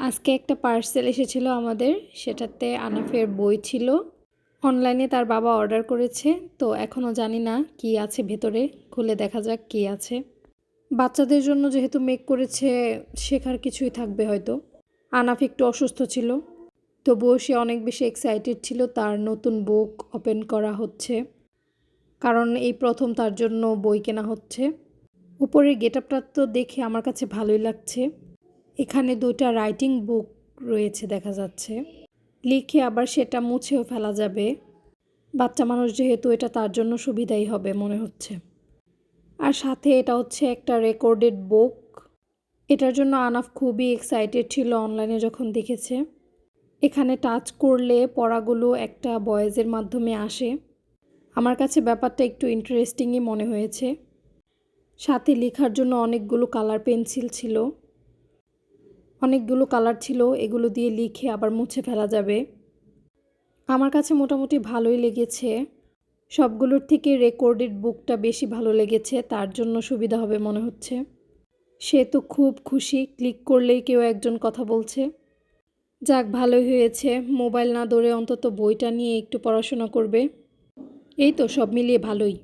আজকে একটা পার্সেল এসেছিল আমাদের, সেটাতে আনাফের বই ছিল। অনলাইনে তার বাবা অর্ডার করেছে, তো এখনও জানি না কি আছে ভেতরে। খুলে দেখা যাক কি আছে। বাচ্চাদের জন্য যেহেতু মেক করেছে, শেখার কিছুই থাকবে হয়তো। আনাফ একটু অসুস্থ ছিল, তবুও সে অনেক বেশি এক্সাইটেড ছিল তার নতুন বুক ওপেন করা হচ্ছে, কারণ এই প্রথম তার জন্য বই কেনা হচ্ছে। উপরের গেটআপটা তো দেখে আমার কাছে ভালোই লাগছে। এখানে দুইটা রাইটিং বুক রয়েছে দেখা যাচ্ছে, লিখে আবার সেটা মুছেও ফেলা যাবে। বাচ্চা মানুষ যেহেতু, এটা তার জন্য সুবিধাই হবে মনে হচ্ছে। আর সাথে এটা হচ্ছে একটা রেকর্ডেড বুক। এটার জন্য আনাফ খুবই এক্সাইটেড ছিল অনলাইনে যখন দেখেছে। এখানে টাচ করলে পড়াগুলো একটা ভয়েসের মাধ্যমে আসে। আমার কাছে ব্যাপারটা একটু ইন্টারেস্টিংই মনে হয়েছে। সাথে লেখার জন্য অনেকগুলো কালার পেন্সিল ছিল, অনেকগুলো কালার ছিল, এগুলো দিয়ে লিখে আবার মুছে ফেলা যাবে। আমার কাছে মোটামুটি ভালোই লেগেছে। সবগুলোর থেকে রেকর্ডেড বুকটা বেশি ভালো লেগেছে, তার জন্য সুবিধা হবে মনে হচ্ছে। সে তো খুব খুশি, ক্লিক করলেই কেউ একজন কথা বলছে। যাক, ভালোই হয়েছে, মোবাইল না ধরে অন্তত বইটা নিয়ে একটু পড়াশোনা করবে। এই তো সব মিলিয়ে ভালোই।